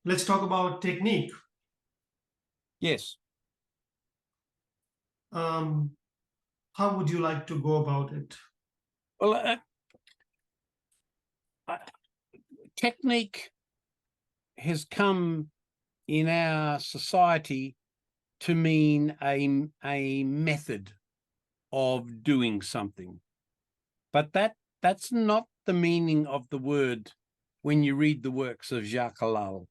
Let's talk about technique. Yes. How would you like to go about it? Well, technique has come in our society to mean a method of doing something. But that's not the meaning of the word when you read the works of Jacques Ellul.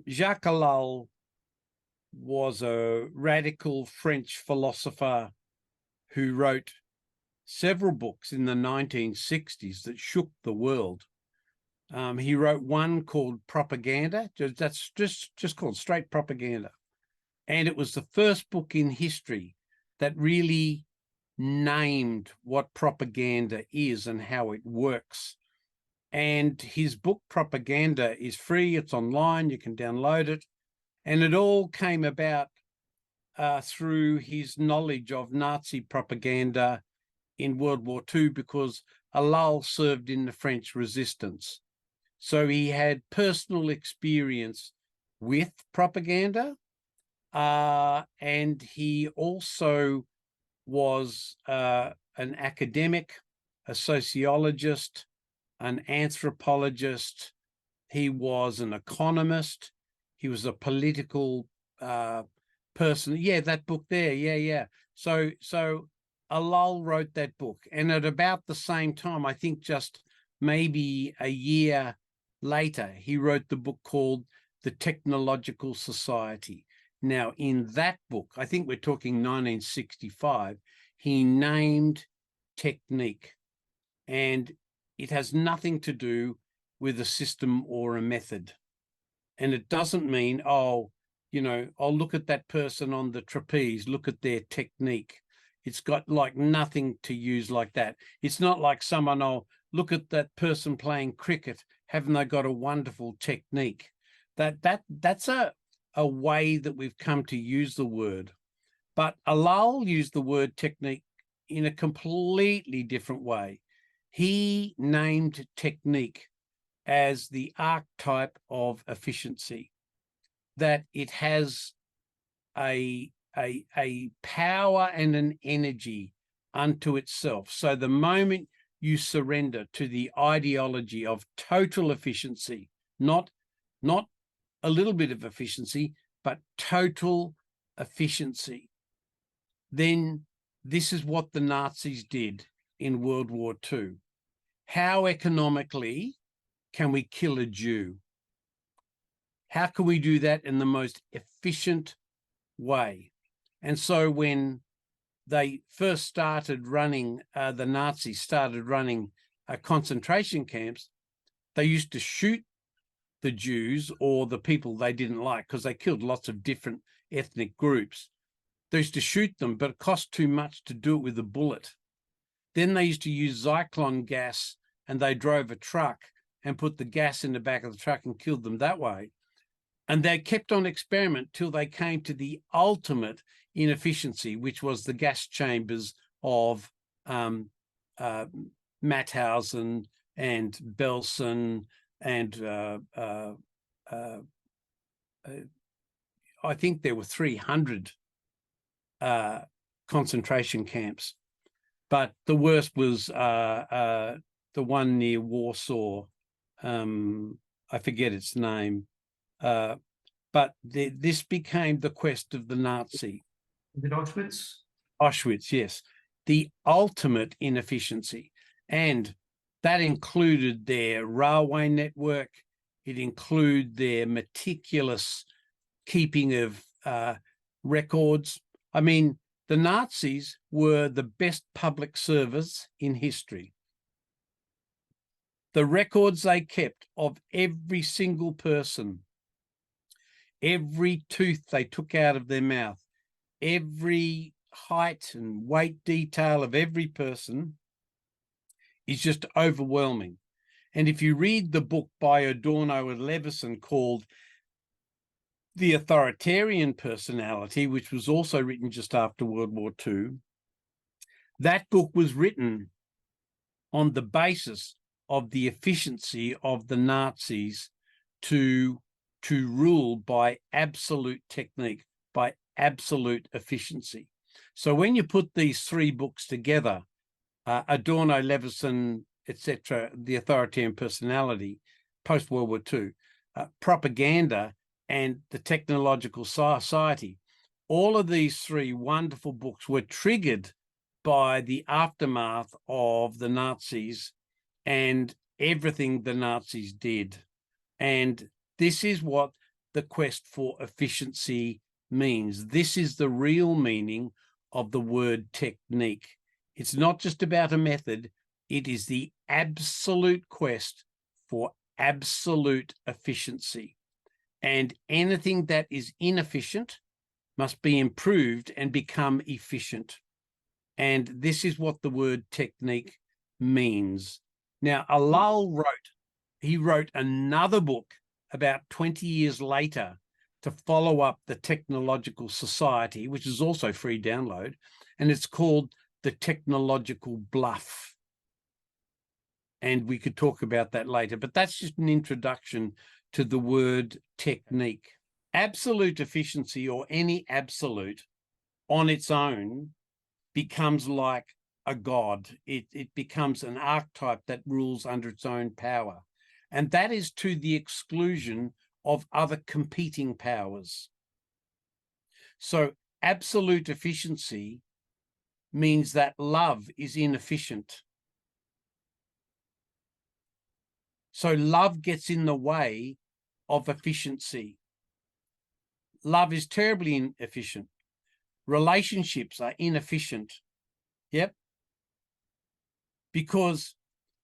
Jacques Ellul was a radical French philosopher who wrote several books in the 1960s that shook the world. He wrote one called Propaganda, that's just called straight Propaganda. And it was the first book in history that really named what propaganda is and how it works. And his book Propaganda is free, it's online, you can download it. And it all came about through his knowledge of Nazi propaganda in World War II, because Ellul served in the French resistance. So he had personal experience with propaganda, and he also was an academic, a sociologist, an anthropologist. He was an economist. He was a political person. Yeah, that book there. Yeah. So Ellul wrote that book, and at about the same time, I think just maybe a year later, he wrote the book called The Technological Society. Now, in that book, I think we're talking 1965, he named technique, and it has nothing to do with a system or a method. And it doesn't mean, oh, I'll look at that person on the trapeze, look at their technique. It's got like nothing to use like that. It's not like someone, oh, look at that person playing cricket. Haven't they got a wonderful technique? That's a way that we've come to use the word. But Ellul used the word technique in a completely different way. He named technique as the archetype of efficiency, that it has a power and an energy unto itself. So the moment you surrender to the ideology of total efficiency, not a little bit of efficiency, but total efficiency, then this is what the Nazis did in World War II. How economically can we kill a Jew? How can we do that in the most efficient way? And so when they first started running, the Nazis started running concentration camps, they used to shoot the Jews or the people they didn't like, because they killed lots of different ethnic groups. They used to shoot them, but it cost too much to do it with a bullet. Then they used to use Zyklon gas, and they drove a truck and put the gas in the back of the truck and killed them that way. And they kept on experiment till they came to the ultimate inefficiency, which was the gas chambers of Mauthausen and Belsen and I think there were 300 concentration camps. But the worst was the one near Warsaw. I forget its name. But this became the quest of the Nazi. Is it Auschwitz? Auschwitz, yes. The ultimate inefficiency. And that included their railway network. It included their meticulous keeping of records. I mean, the Nazis were the best public servants in history. The records they kept of every single person, every tooth they took out of their mouth, every height and weight detail of every person is just overwhelming. And if you read the book by Adorno and Leveson called The Authoritarian Personality, which was also written just after World War II, that book was written on the basis of the efficiency of the Nazis to rule by absolute technique, by absolute efficiency. So when you put these three books together, Adorno, Leveson, etc., The Authoritarian Personality, post-World War II, Propaganda, and The Technological Society, all of these three wonderful books were triggered by the aftermath of the Nazis and everything the Nazis did. And this is what the quest for efficiency means. This is the real meaning of the word technique. It's not just about a method. It is the absolute quest for absolute efficiency. And anything that is inefficient must be improved and become efficient. And this is what the word technique means. Now, Allal wrote another book about 20 years later to follow up the Technological Society, which is also free download, and it's called The Technological Bluff. And we could talk about that later, but that's just an introduction to the word technique. Absolute efficiency, or any absolute on its own, becomes like a god. It becomes an archetype that rules under its own power. And that is to the exclusion of other competing powers. So absolute efficiency means that love is inefficient. So love gets in the way of efficiency. Love is terribly inefficient. Relationships are inefficient. Yep. Because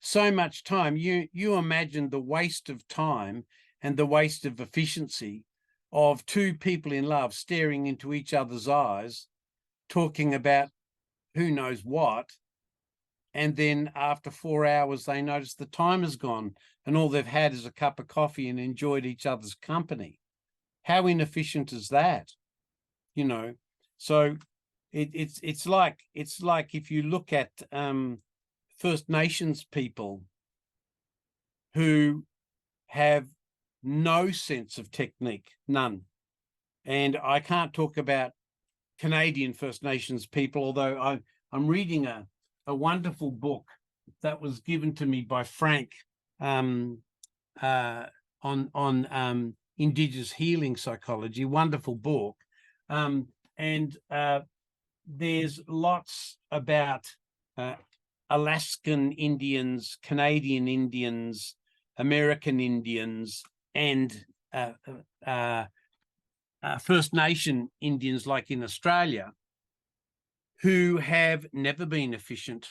so much time, you imagine the waste of time and the waste of efficiency of two people in love staring into each other's eyes, talking about who knows what, and then after 4 hours they notice the time has gone and all they've had is a cup of coffee and enjoyed each other's company. How inefficient is that? You know, so it's like if you look at First Nations people who have no sense of technique, none. And I can't talk about Canadian First Nations people, although I'm reading a wonderful book that was given to me by Frank on Indigenous healing psychology, wonderful book. And there's lots about Alaskan Indians, Canadian Indians, American Indians, and First Nation Indians, like in Australia, who have never been efficient,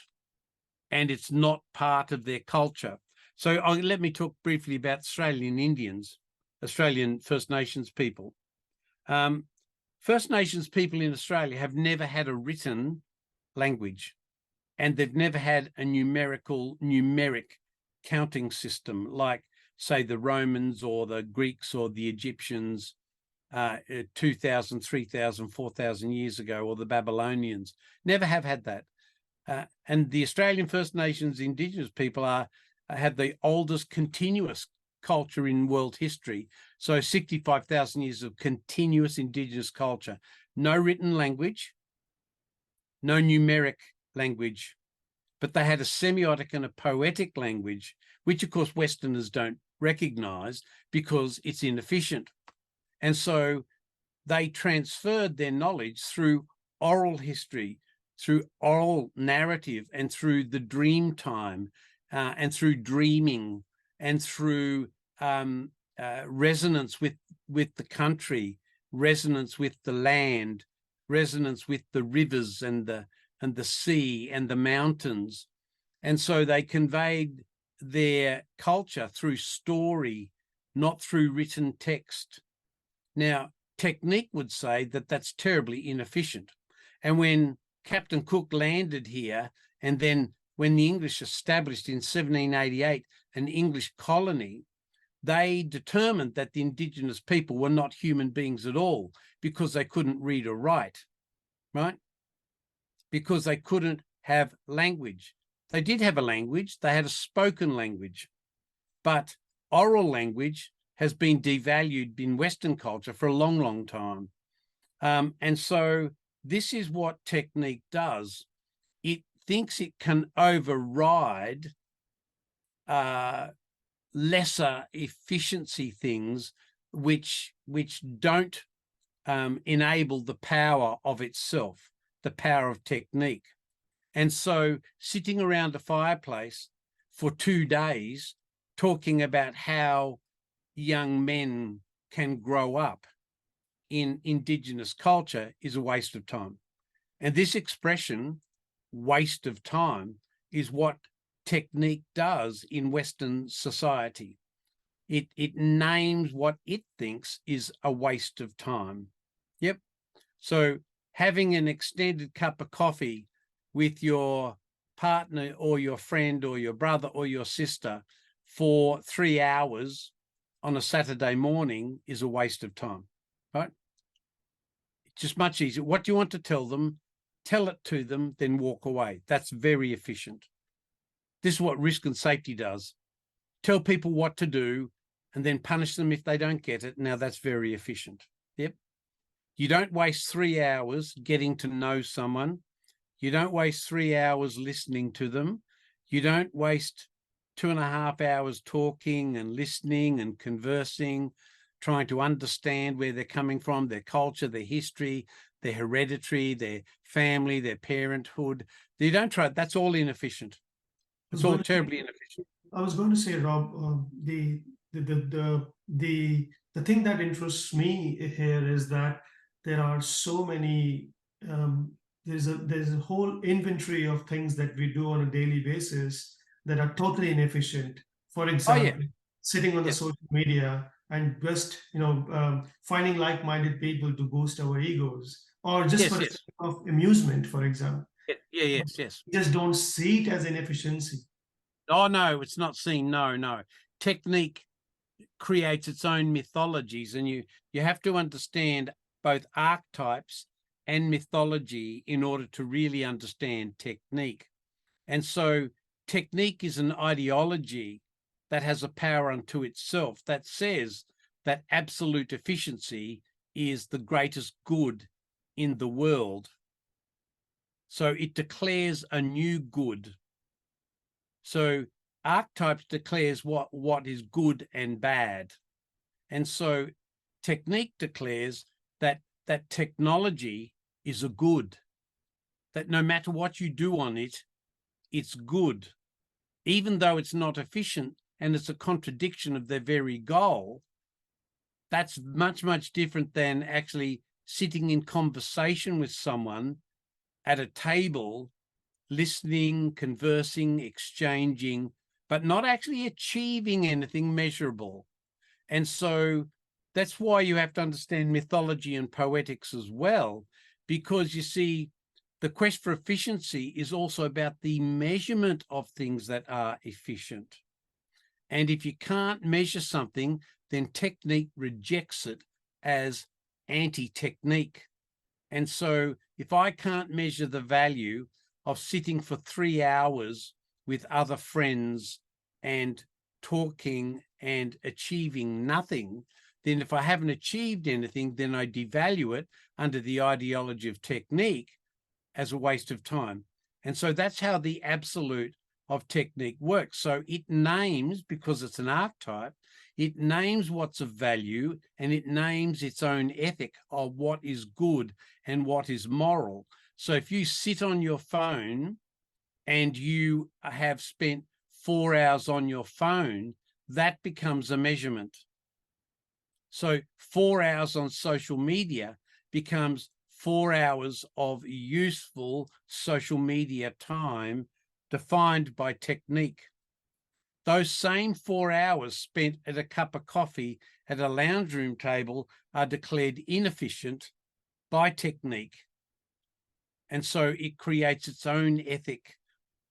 and it's not part of their culture. So let me talk briefly about Australian Indians, Australian First Nations people. First Nations people in Australia have never had a written language, and they've never had a numeric counting system like, say, the Romans or the Greeks or the Egyptians 2,000, 3,000, 4,000 years ago, or the Babylonians. Never have had that. And the Australian First Nations Indigenous people have the oldest continuous culture in world history. So 65,000 years of continuous Indigenous culture. No written language, no numeric language, but they had a semiotic and a poetic language, which of course Westerners don't recognize because it's inefficient. And so they transferred their knowledge through oral history, through oral narrative, and through the dream time, and through dreaming, and through resonance with the country, resonance with the land, resonance with the rivers and the sea and the mountains. And so they conveyed their culture through story, not through written text. Now, technique would say that that's terribly inefficient. And when Captain Cook landed here, and then when the English established in 1788 an English colony, they determined that the Indigenous people were not human beings at all because they couldn't read or write, right? Because they couldn't have language. They did have a language, they had a spoken language, but oral language has been devalued in Western culture for a long, long time. And so this is what technique does. It thinks it can override lesser efficiency things which don't enable the power of itself, the power of technique. And so sitting around a fireplace for 2 days talking about how young men can grow up in Indigenous culture is a waste of time. And this expression, waste of time, is what technique does in Western society. It names what it thinks is a waste of time. Yep. So having an extended cup of coffee with your partner or your friend or your brother or your sister for 3 hours on a Saturday morning is a waste of time, right? It's just much easier. What do you want to tell them? Tell it to them, then walk away. That's very efficient. This is what risk and safety does. Tell people what to do and then punish them if they don't get it. Now that's very efficient. Yep. You don't waste 3 hours getting to know someone. You don't waste 3 hours listening to them. You don't waste 2.5 hours talking and listening and conversing, trying to understand where they're coming from, their culture, their history, their hereditary, their family, their parenthood. You don't try. That's all inefficient. It's all terribly inefficient. I was going to say, Rob, the thing that interests me here is that there are so many. There's a whole inventory of things that we do on a daily basis that are totally inefficient. For example, sitting on the social media and just finding like-minded people to boost our egos, or just for the sake of amusement, for example. Yes. We just don't see it as inefficiency. Oh, no, it's not seen. No. Technique creates its own mythologies, and you have to understand both archetypes and mythology in order to really understand technique. And so technique is an ideology that has a power unto itself that says that absolute efficiency is the greatest good in the world. So it declares a new good. So archetypes declares what is good and bad. And so technique declares that technology is a good, that no matter what you do on it, it's good, even though it's not efficient and it's a contradiction of their very goal. That's much, much different than actually sitting in conversation with someone at a table, listening, conversing, exchanging, but not actually achieving anything measurable. And so that's why you have to understand mythology and poetics as well, because you see, the quest for efficiency is also about the measurement of things that are efficient. And if you can't measure something, then technique rejects it as anti-technique. And so if I can't measure the value of sitting for 3 hours with other friends and talking and achieving nothing, then if I haven't achieved anything, then I devalue it under the ideology of technique as a waste of time. And so that's how the absolute of technique works. So it names, because it's an archetype, it names what's of value, and it names its own ethic of what is good and what is moral. So if you sit on your phone and you have spent 4 hours on your phone, that becomes a measurement. So 4 hours on social media becomes 4 hours of useful social media time defined by technique. Those same 4 hours spent at a cup of coffee at a lounge room table are declared inefficient by technique. And so it creates its own ethic,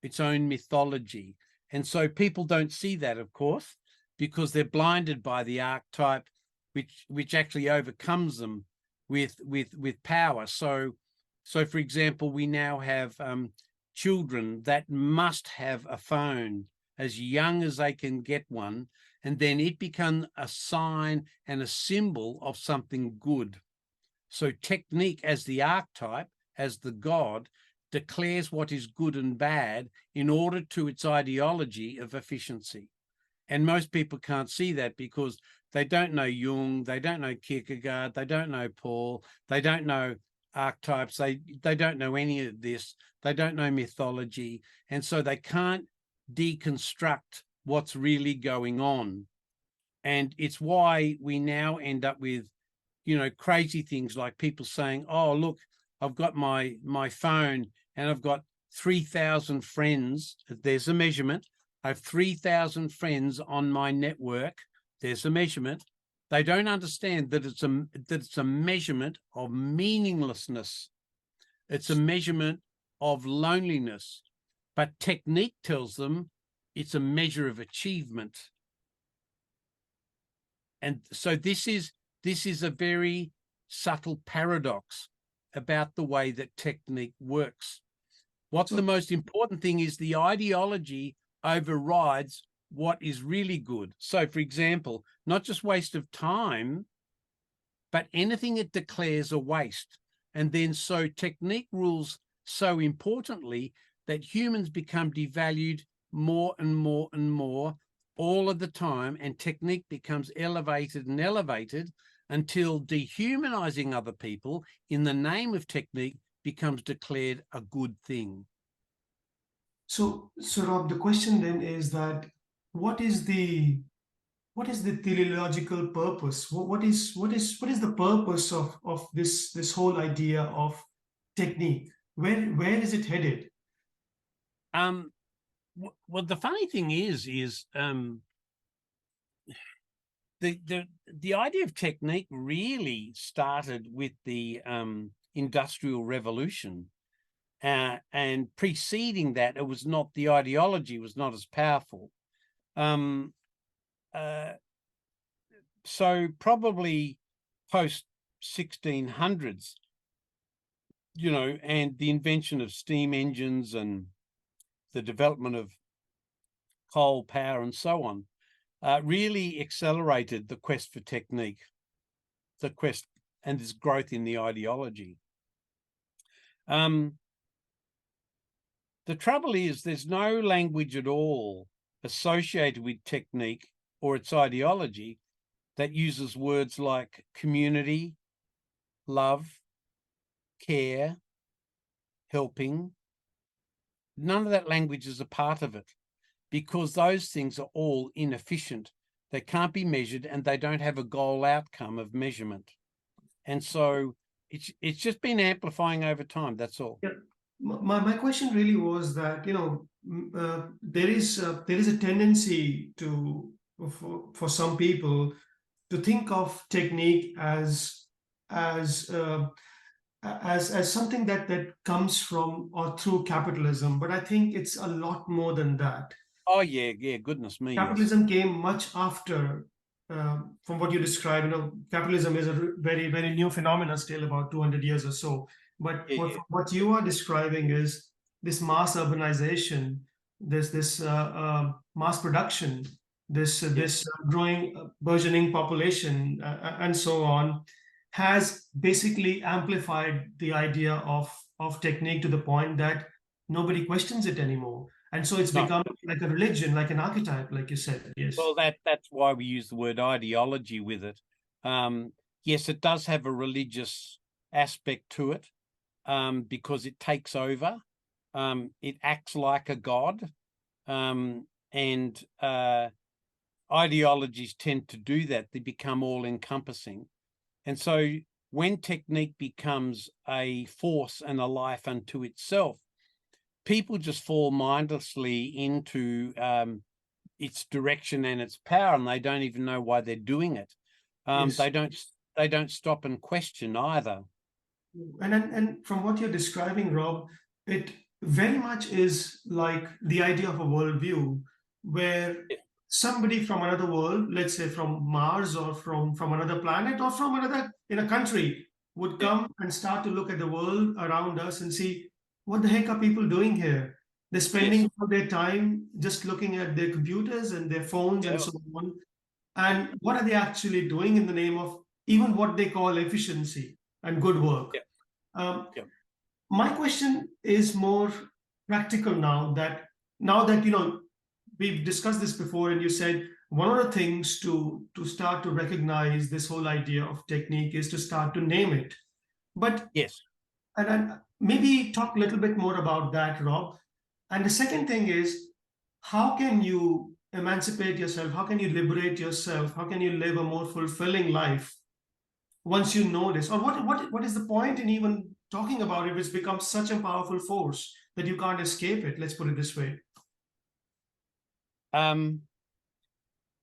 its own mythology. And so people don't see that, of course, because they're blinded by the archetype, which actually overcomes them with power. So for example, we now have children that must have a phone as young as they can get one, and then it becomes a sign and a symbol of something good. So technique as the archetype, as the God, declares what is good and bad in order to its ideology of efficiency. And most people can't see that because they don't know Jung, they don't know Kierkegaard, they don't know Paul, they don't know archetypes, they don't know any of this, they don't know mythology, and so they can't deconstruct what's really going on. And it's why we now end up with, you know, crazy things like people saying, oh, look, I've got my phone and I've got 3,000 friends. There's a measurement. I have 3,000 friends on my network. There's a measurement. They don't understand that it's a measurement of meaninglessness. It's a measurement of loneliness. But technique tells them it's a measure of achievement. And so this is a very subtle paradox about the way that technique works. What the most important thing is, the ideology overrides what is really good. So, for example, not just waste of time, but anything it declares a waste. And then so technique rules so importantly that humans become devalued more and more and more all of the time, and technique becomes elevated and elevated until dehumanizing other people in the name of technique becomes declared a good thing. So Rob, the question then is that what is the teleological purpose? What is the purpose of this whole idea of technique? Where is it headed? Well, the funny thing is the idea of technique really started with the Industrial Revolution, and preceding that, it was not, the ideology was not as powerful. So probably post 1600s, you know, and the invention of steam engines and the development of coal power and so on, really accelerated the quest for technique, the quest and this growth in the ideology. The trouble is there's no language at all associated with technique or its ideology that uses words like community, love, care, helping. None of that language is a part of it, because those things are all inefficient. They can't be measured and they don't have a goal outcome of measurement. And so it's just been amplifying over time, that's all. Yeah. My question really was that, there is a tendency for some people to think of technique as uh, as something that comes from or through capitalism, but I think it's a lot more than that. Oh yeah, goodness me, yes. Capitalism came much after, from what you describe. Capitalism is a very, very new phenomenon, still about 200 years or so. But Yeah. what you are describing is this mass urbanization, this mass production, this growing, burgeoning population, and so on, has basically amplified the idea of technique to the point that nobody questions it anymore. And so it's No. become like a religion, like an archetype, like you said. Yes. Well, that's why we use the word ideology with it. Yes, it does have a religious aspect to it, because it takes over. It acts like a god, and ideologies tend to do that. They become all-encompassing. And so when technique becomes a force and a life unto itself, people just fall mindlessly into its direction and its power, and they don't even know why they're doing it. Yes. They don't stop and question either. And from what you're describing, Rob, it very much is like the idea of a worldview where somebody from another world, let's say from Mars or from another planet or from another in a country, would come and start to look at the world around us and see, what the heck are people doing here? They're spending all their time just looking at their computers and their phones and so on. and what are they actually doing in the name of even what they call efficiency and good work. Yeah. Um, Yeah. my question is more practical now that we've discussed this before, and you said one of the things to start to recognize this whole idea of technique is to start to name it. But Yes. and then maybe talk a little bit more about that, Rob. And the second thing is, how can you emancipate yourself? How can you liberate yourself? How can you live a more fulfilling life once you know this? Or what is the point in even talking about it? It's become such a powerful force that you can't escape it. Let's put it this way.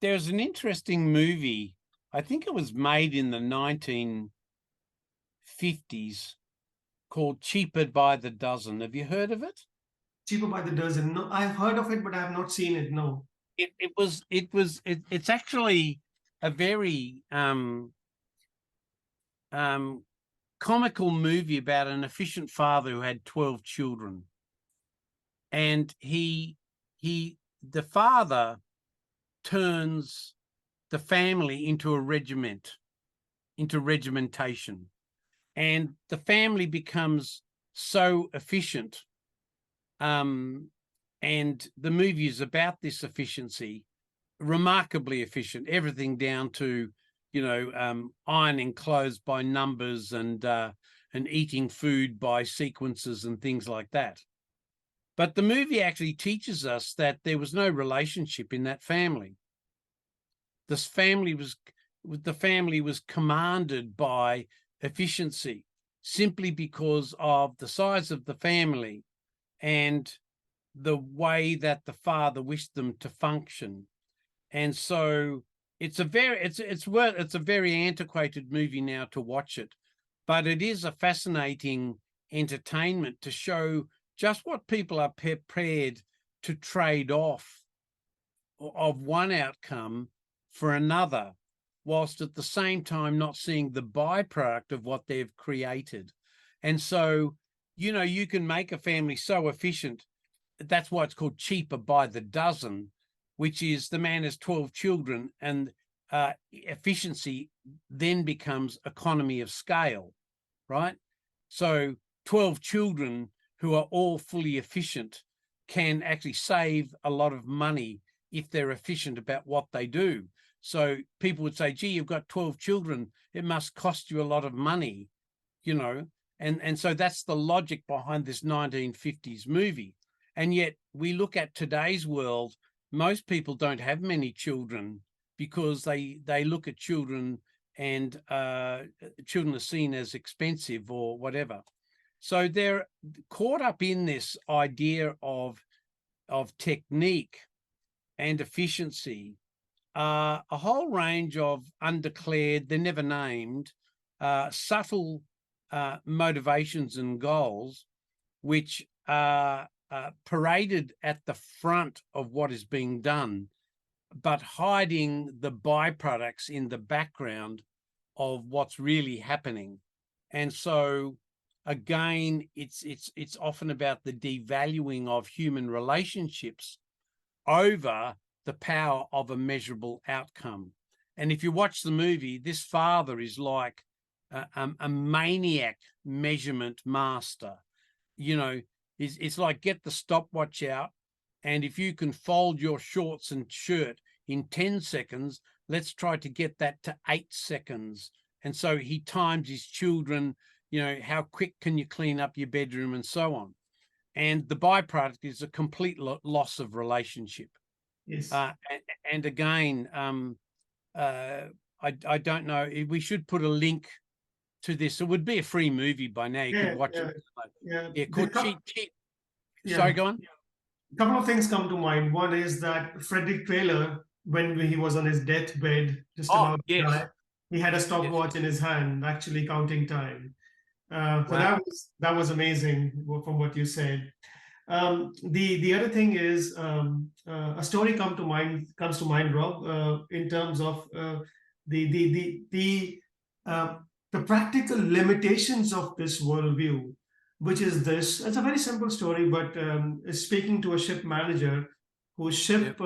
There's an interesting movie. I think it was made in the 1950s called Cheaper by the Dozen. Have you heard of it? Cheaper by the dozen. No, I've heard of it, but I have not seen it. No. It's actually a very comical movie about an efficient father who had 12 children. And the father turns the family into regimentation. And the family becomes so efficient. And the movie is about this efficiency, remarkably efficient, everything down to, ironing clothes by numbers and eating food by sequences and things like that. But the movie actually teaches us that there was no relationship in that family. The family was commanded by efficiency simply because of the size of the family and the way that the father wished them to function. And so it's a very antiquated movie now to watch it, but it is a fascinating entertainment to show just what people are prepared to trade off of one outcome for another, whilst at the same time not seeing the byproduct of what they've created. And so, you can make a family so efficient. That's why it's called Cheaper by the Dozen, which is the man has 12 children, and efficiency then becomes economy of scale, right? So 12 children who are all fully efficient can actually save a lot of money if they're efficient about what they do. So people would say, gee, you've got 12 children, it must cost you a lot of money, and so that's the logic behind this 1950s movie. And yet we look at today's world, most people don't have many children because they look at children and children are seen as expensive or whatever. So they're caught up in this idea of technique and efficiency, a whole range of undeclared, they're never named, subtle motivations and goals, which are paraded at the front of what is being done, but hiding the byproducts in the background of what's really happening. And so again, it's often about the devaluing of human relationships over the power of a measurable outcome. And if you watch the movie, this father is like a maniac measurement master. It's like, get the stopwatch out, and if you can fold your shorts and shirt in 10 seconds, let's try to get that to 8 seconds. And so he times his children, how quick can you clean up your bedroom and so on. And the byproduct is a complete loss of relationship. Yes. And again, I don't know, we should put a link to this. It would be a free movie by now. You could watch it. Yeah. Called Cheap. Sorry, Yeah. go on. A couple of things come to mind. One is that Frederick Taylor, when he was on his deathbed, just Oh, about to yes. die, he had a Yes. stopwatch in his hand, actually counting time. So Wow. that was amazing from what you said. The other thing is a story comes to mind, Rob, in terms of the uh, the practical limitations of this worldview, which is this. It's a very simple story, but speaking to a ship manager whose ship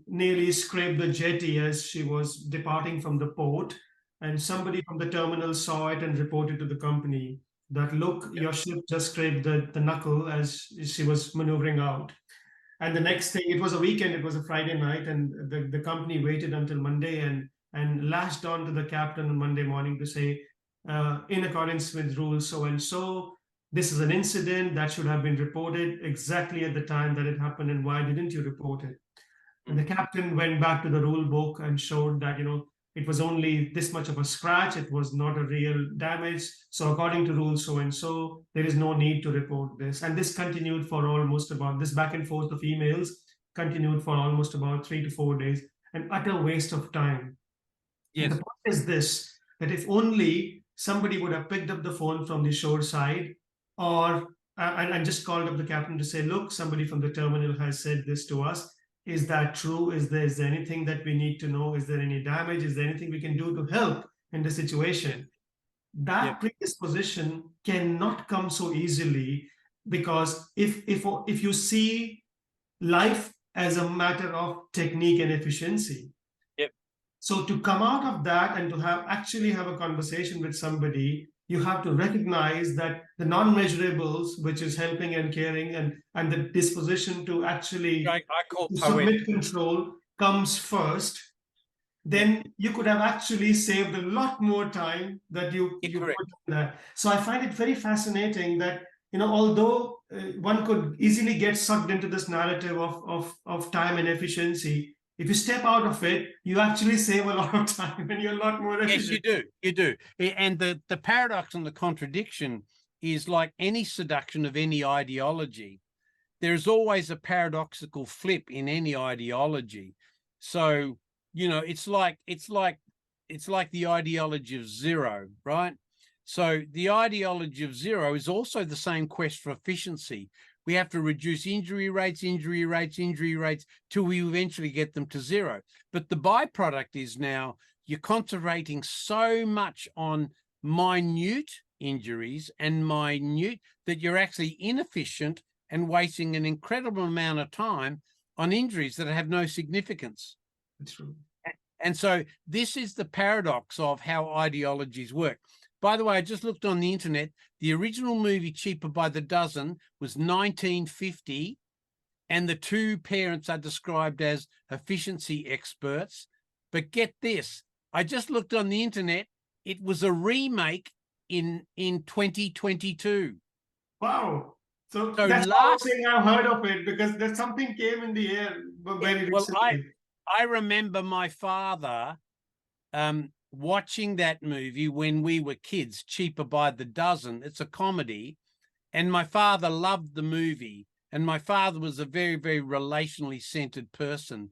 nearly scraped the jetty as she was departing from the port. And somebody from the terminal saw it and reported to the company that, look, your ship just scraped the knuckle as she was maneuvering out. And the next thing, it was a weekend, it was a Friday night, and the company waited until Monday and lashed on to the captain on Monday morning to say, in accordance with rules so and so, this is an incident that should have been reported exactly at the time that it happened, and why didn't you report it? And the captain went back to the rule book and showed that, it was only this much of a scratch. It was not a real damage. So according to rule so and so, there is no need to report this. And this continued for almost about, this back and forth of emails continued for almost about 3 to 4 days, an utter waste of time. And the Yes. point is this, that if only somebody would have picked up the phone from the shore side, or and just called up the captain to say, look, somebody from the terminal has said this to us. Is that true? Is there anything that we need to know? Is there any damage? Is there anything we can do to help in the situation? That predisposition cannot come so easily, because if you see life as a matter of technique and efficiency, so to come out of that and to actually have a conversation with somebody, you have to recognize that the non-measurables, which is helping and caring, and the disposition to actually I call submit control, comes first. Then you could have actually saved a lot more time that you put in that. So I find it very fascinating that, although one could easily get sucked into this narrative of time and efficiency, if you step out of it, you actually save a lot of time and you're a lot more efficient. Yes, you do. And the paradox and the contradiction is like any seduction of any ideology. There's always a paradoxical flip in any ideology. So, it's like the ideology of zero, right? So the ideology of zero is also the same quest for efficiency. We have to reduce injury rates till we eventually get them to zero. But the byproduct is now you're concentrating so much on minute injuries and minute that you're actually inefficient and wasting an incredible amount of time on injuries that have no significance. That's true. And so this is the paradox of how ideologies work. By the way, I just looked on the internet. The original movie Cheaper by the Dozen was 1950, and the two parents are described as efficiency experts. But get this, I just looked on the internet. It was a remake in 2022. Wow. So that's the thing I've heard of it, because there's something came in the air very recently. I remember my father watching that movie when we were kids, Cheaper by the Dozen. It's a comedy, and my father loved the movie, and my father was a very, very relationally centered person.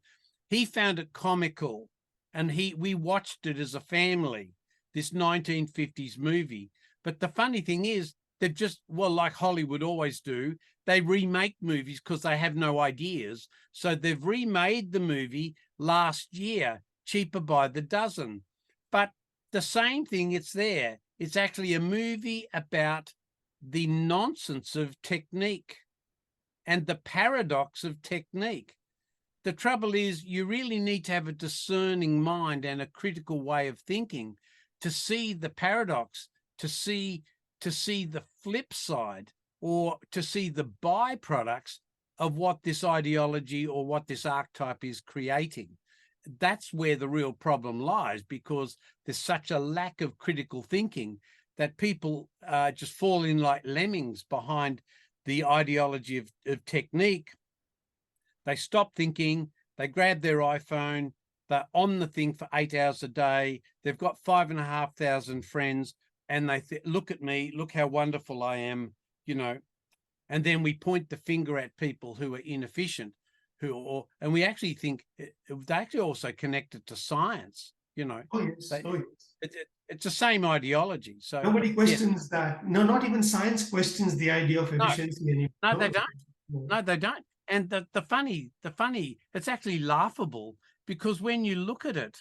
He found it comical, and we watched it as a family, this 1950s movie. But the funny thing is, they've just, like Hollywood always do, they remake movies because they have no ideas. So they've remade the movie last year, Cheaper by the Dozen. But the same thing, it's there. It's actually a movie about the nonsense of technique and the paradox of technique. The trouble is, you really need to have a discerning mind and a critical way of thinking to see the paradox, to see the flip side, or to see the byproducts of what this ideology or what this archetype is creating. That's where the real problem lies, because there's such a lack of critical thinking that people just fall in like lemmings behind the ideology of technique. They stop thinking, they grab their iPhone, they're on the thing for 8 hours a day, they've got 5,500 friends, and they look at me, look how wonderful I am, and then we point the finger at people who are inefficient, and we actually think they actually also connected to science, Oh, yes. It's the same ideology. So nobody questions that. No, not even science questions the idea of efficiency anymore. No, they don't. No, they don't. And the funny, it's actually laughable, because when you look at it,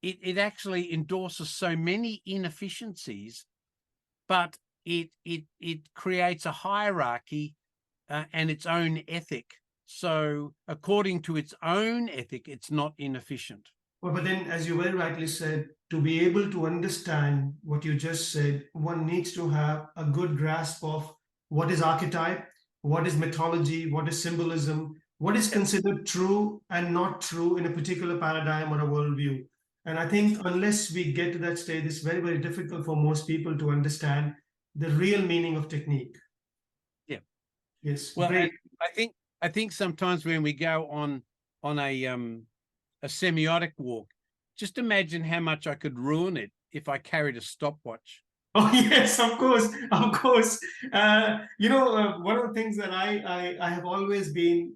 it actually endorses so many inefficiencies, but it creates a hierarchy and its own ethic So according to its own ethic, it's not inefficient. Well, but then, as you very rightly said, to be able to understand what you just said, one needs to have a good grasp of what is archetype, what is mythology, what is symbolism, what is considered true and not true in a particular paradigm or a worldview. And I think unless we get to that stage, it's very, very difficult for most people to understand the real meaning of technique. Yeah. Yes, Well, great. and I think sometimes when we go on a semiotic walk, just imagine how much I could ruin it if I carried a stopwatch. Oh yes, of course, of course. One of the things that I have always been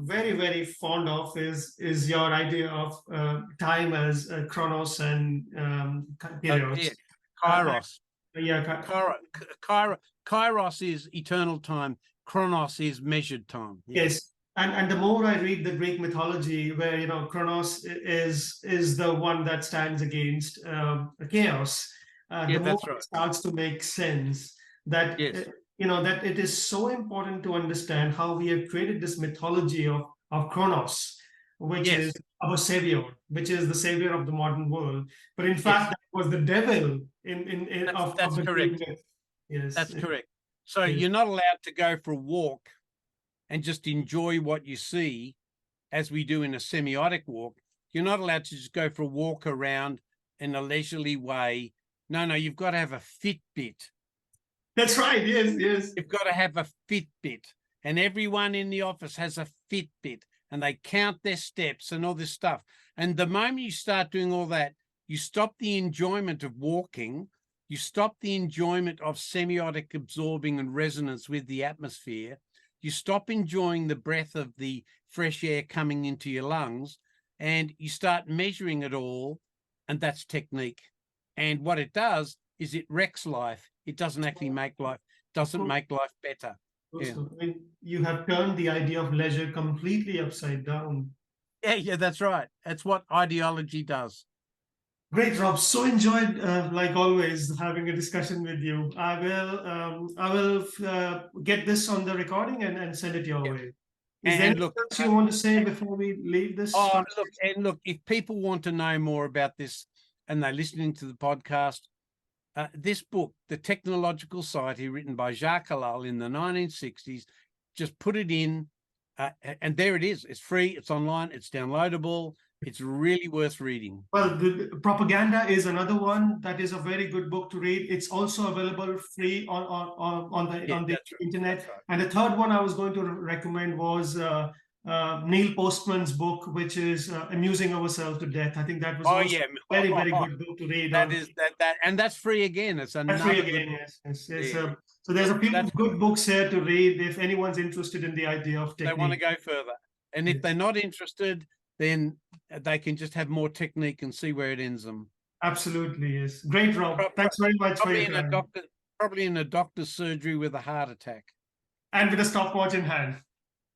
very, very fond of is your idea of time as chronos and Yeah, kairos. kairos. Yeah, Kairos is eternal time. Chronos is measured time. Yeah. yes. And the more I read the Greek mythology, where Kronos is the one that stands against chaos, Yeah, the more that's it right. starts to make sense that Yes. that it is so important to understand how we have created this mythology of Kronos, which is Yes. our savior, which is the savior of the modern world. But in Yes. fact, that was the devil of That's the Greek correct. myth. Yes, That's correct. So yes. you're not allowed to go for a walk and just enjoy what you see as we do in a semiotic walk. You're not allowed to just go for a walk around in a leisurely way. No, you've got to have a Fitbit. That's right. Yes, yes. You've got to have a Fitbit. And everyone in the office has a Fitbit and they count their steps and all this stuff. And the moment you start doing all that, you stop the enjoyment of walking, you stop the enjoyment of semiotic absorbing and resonance with the atmosphere, you stop enjoying the breath of the fresh air coming into your lungs, and you start measuring it all, and that's technique. And what it does is it wrecks life. It doesn't actually make life better. Yeah. I mean, you have turned the idea of leisure completely upside down. Yeah, that's right. That's what ideology does. Great, Rob. So enjoyed, like always, having a discussion with you. I will get this on the recording and send it your Yeah. way. Is there And anything look, else you want to say before we leave this conversation? look, if people want to know more about this and they're listening to the podcast, this book, The Technological Society, written by Jacques Ellul in the 1960s, just put it in, and there it is. It's free, it's online, it's downloadable. It's really worth reading. Well, the Propaganda is another one that is a very good book to read. It's also available free on the internet. Right. And the third one I was going to recommend was Neil Postman's book, which is Amusing Ourselves to Death. I think that was also a very, very good book to read. And that's free again. It's another free good again, book. yes. Yeah. So there's a few good books here to read if anyone's interested in the idea of technique. They want to go further. And if they're not interested, then they can just have more technique and see where it ends them. Absolutely, yes. Great, Rob. Thanks very much for your time. Probably in a doctor's surgery with a heart attack. And with a stopwatch in hand.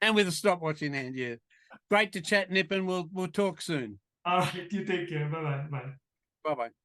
And with a stopwatch in hand, yeah. Great to chat, Nip, and we'll talk soon. All right, you take care. Bye-bye. Bye. Bye-bye.